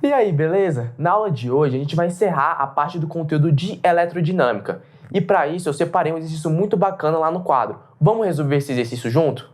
E aí, beleza? Na aula de hoje a gente vai encerrar a parte do conteúdo de eletrodinâmica. E para isso eu separei um exercício muito bacana lá no quadro. Vamos resolver esse exercício junto?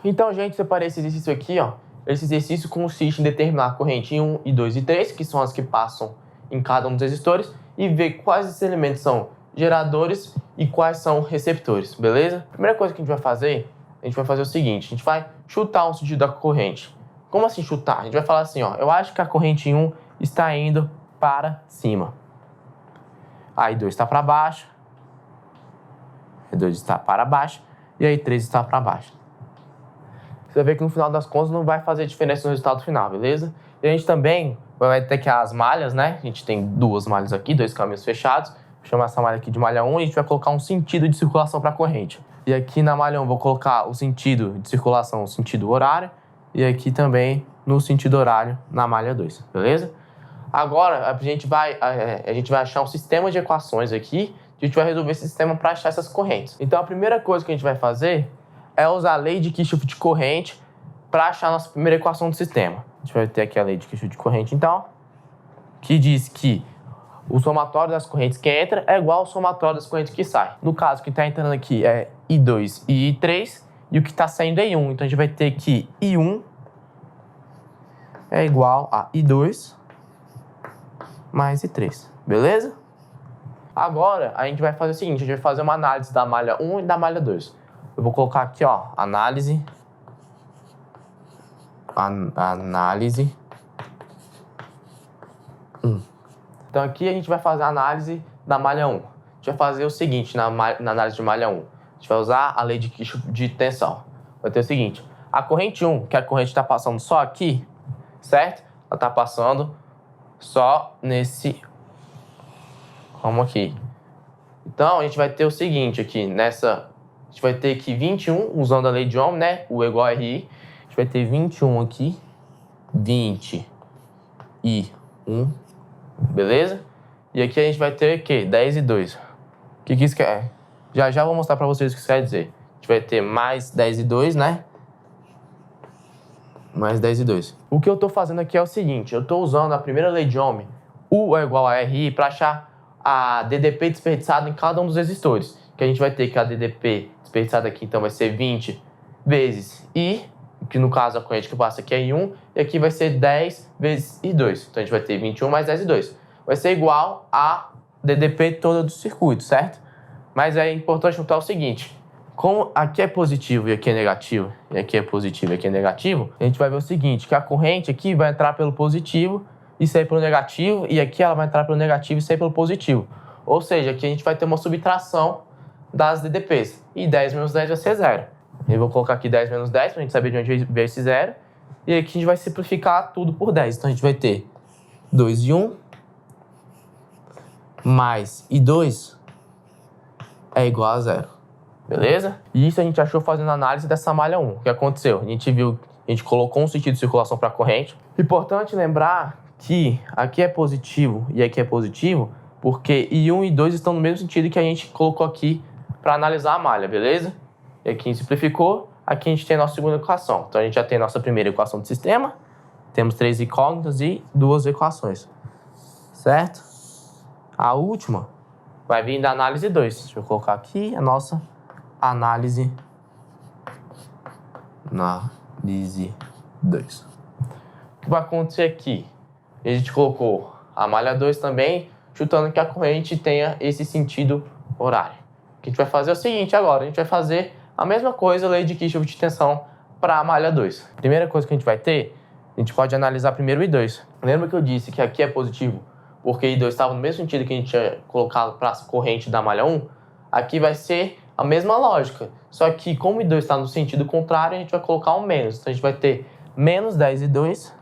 Então, gente, separei esse exercício aqui, ó. Esse exercício consiste em determinar a corrente 1, e 2 e 3, que são as que passam em cada um dos resistores, e ver quais esses elementos são geradores e quais são receptores, beleza? A primeira coisa que a gente vai fazer o seguinte, a gente vai chutar um sentido da corrente. Como assim chutar? A gente vai falar assim, ó, eu acho que a corrente 1 está indo para cima. Aí 2 está para baixo, aí 2 está para baixo, e aí 3 está para baixo. Você vai ver que no final das contas não vai fazer diferença no resultado final, beleza? E a gente também vai ter que as malhas, né? A gente tem duas malhas aqui, dois caminhos fechados. Vou chamar essa malha aqui de malha 1 e a gente vai colocar um sentido de circulação para a corrente. E aqui na malha 1 vou colocar o sentido de circulação, o sentido horário. E aqui também no sentido horário na malha 2, beleza? Agora a gente vai achar um sistema de equações aqui. A gente vai resolver esse sistema para achar essas correntes. Então a primeira coisa que a gente vai fazer é usar a lei de Kirchhoff de corrente para achar a nossa primeira equação do sistema. A gente vai ter aqui a lei de Kirchhoff de corrente, então, que diz que o somatório das correntes que entra é igual ao somatório das correntes que sai. No caso, o que está entrando aqui é I2 e I3, e o que está saindo é I1. Então, a gente vai ter que I1 é igual a I2 mais I3, beleza? Agora, a gente vai fazer o seguinte, a gente vai fazer uma análise da malha 1 e da malha 2. Eu vou colocar aqui, ó, análise. Então aqui a gente vai fazer a análise da malha 1. A gente vai fazer o seguinte na análise de malha 1. A gente vai usar a lei de Kirchhoff de tensão. Vai ter o seguinte, a corrente 1, que a corrente está passando só aqui, certo? Ela está passando só nesse ramo aqui. Então a gente vai ter o seguinte aqui, a gente vai ter aqui 21, usando a lei de Ohm, né? U igual a RI. A gente vai ter 21 aqui. 20 e 1. Beleza? E aqui a gente vai ter o quê? 10 e 2. O que isso quer? Já vou mostrar pra vocês o que isso quer dizer. A gente vai ter mais 10 e 2, né? Mais 10 e 2. O que eu tô fazendo aqui é o seguinte. Eu tô usando a primeira lei de Ohm, U é igual a RI, pra achar a DDP desperdiçada em cada um dos resistores. Que a gente vai ter que a DDP desperdiçada aqui, então, vai ser 20 vezes I, que no caso a corrente que passa aqui é I1, e aqui vai ser 10 vezes I2. Então, a gente vai ter 21 mais 10 e 2. Vai ser igual a DDP toda do circuito, certo? Mas é importante notar o seguinte, como aqui é positivo e aqui é negativo, e aqui é positivo e aqui é negativo, a gente vai ver o seguinte, que a corrente aqui vai entrar pelo positivo e sair pelo negativo, e aqui ela vai entrar pelo negativo e sair pelo positivo. Ou seja, aqui a gente vai ter uma subtração das DDPs. E 10 menos 10 vai ser 0. Eu vou colocar aqui 10 menos 10 para a gente saber de onde veio esse 0. E aqui a gente vai simplificar tudo por 10. Então a gente vai ter 2 e 1 mais I2 é igual a 0. Beleza? E isso a gente achou fazendo a análise dessa malha 1. O que aconteceu? A gente colocou um sentido de circulação para a corrente. Importante lembrar que aqui é positivo e aqui é positivo, porque I1 e I2 estão no mesmo sentido que a gente colocou aqui para analisar a malha, beleza? E aqui a gente simplificou, aqui a gente tem a nossa segunda equação. Então a gente já tem a nossa primeira equação do sistema, temos 3 incógnitas e 2 equações, certo? A última vai vir da análise 2. Deixa eu colocar aqui a nossa análise 2. O que vai acontecer aqui? A gente colocou a malha 2 também, chutando que a corrente tenha esse sentido horário. O que a gente vai fazer é o seguinte agora, a gente vai fazer a mesma coisa, a lei de Kirchhoff de tensão para a malha 2. Primeira coisa que a gente vai ter, a gente pode analisar primeiro o I2. Lembra que eu disse que aqui é positivo, porque I2 estava no mesmo sentido que a gente tinha colocado para a corrente da malha 1? Aqui vai ser a mesma lógica, só que como I2 está no sentido contrário, a gente vai colocar um menos. Então a gente vai ter menos 10 I2.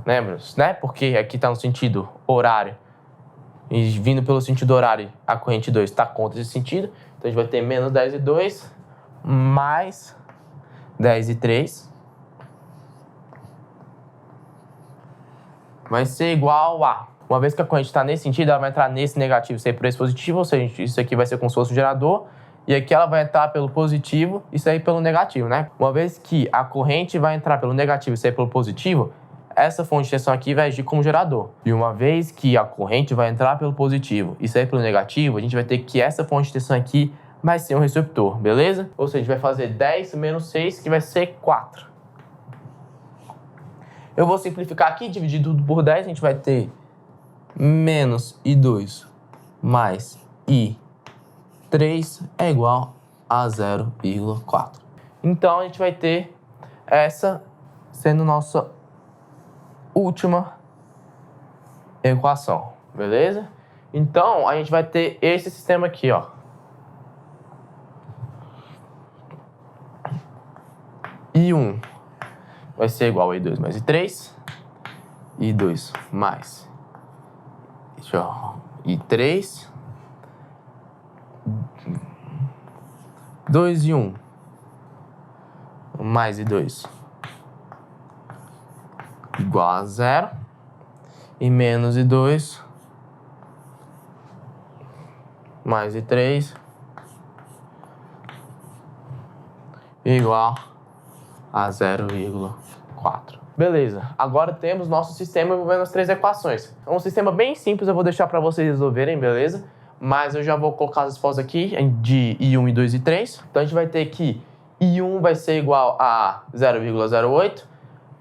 Lembra, né? Porque aqui está no sentido horário. E vindo pelo sentido horário, a corrente 2 está contra esse sentido. Então, a gente vai ter menos 10 e 2, mais 10 e 3. vai ser igual a... Uma vez que a corrente está nesse sentido, ela vai entrar nesse negativo, sair por esse positivo, ou seja, isso aqui vai ser como se fosse um gerador, e aqui ela vai entrar pelo positivo e sair pelo negativo, né? Uma vez que a corrente vai entrar pelo negativo e sair pelo positivo, essa fonte de tensão aqui vai agir como gerador. E uma vez que a corrente vai entrar pelo positivo e sair pelo negativo, a gente vai ter que essa fonte de tensão aqui vai ser um receptor, beleza? Ou seja, a gente vai fazer 10 menos 6, que vai ser 4. Eu vou simplificar aqui, dividir tudo por 10, a gente vai ter menos I2 mais I3 é igual a 0,4. Então, a gente vai ter essa sendo nossa última equação, beleza? Então, a gente vai ter esse sistema aqui, ó. I1 vai ser igual a I2 mais I3. I2 mais I3. 2 e 1 mais I2 igual a 0. E menos I2 mais I3 igual a 0,4. Beleza, agora temos nosso sistema envolvendo as três equações. É um sistema bem simples, eu vou deixar para vocês resolverem, beleza? Mas eu já vou colocar as respostas aqui de I1, I2 e I3. Então a gente vai ter que I1 vai ser igual a 0,08,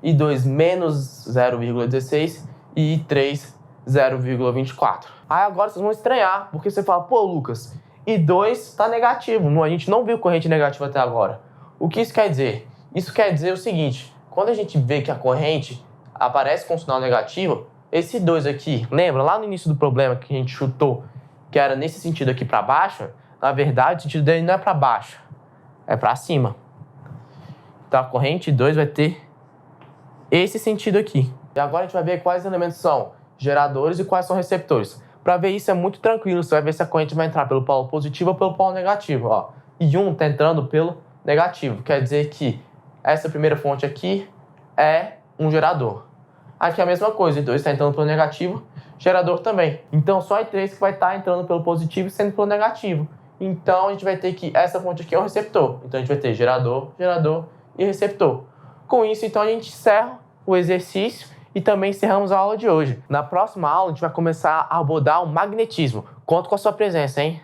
I2 menos 0,16 e I3 0,24. Aí agora vocês vão estranhar, porque você fala, pô Lucas, I2 está negativo, a gente não viu corrente negativa até agora. O que isso quer dizer? Isso quer dizer o seguinte, quando a gente vê que a corrente aparece com sinal negativo, esse 2 aqui, lembra lá no início do problema que a gente chutou, que era nesse sentido aqui para baixo, na verdade o sentido dele não é para baixo, é para cima. Então a corrente 2 vai ter esse sentido aqui. E agora a gente vai ver quais elementos são geradores e quais são receptores. Para ver isso é muito tranquilo, você vai ver se a corrente vai entrar pelo polo positivo ou pelo polo negativo. Ó. E 1 está entrando pelo negativo, quer dizer que essa primeira fonte aqui é um gerador. Aqui é a mesma coisa, I2 está entrando pelo negativo, gerador também. Então só I3 que vai estar entrando pelo positivo e saindo pelo negativo. Então a gente vai ter que essa fonte aqui é um receptor. Então a gente vai ter gerador, gerador e receptor. Com isso, então a gente encerra o exercício e também encerramos a aula de hoje. Na próxima aula a gente vai começar a abordar o magnetismo. Conto com a sua presença, hein?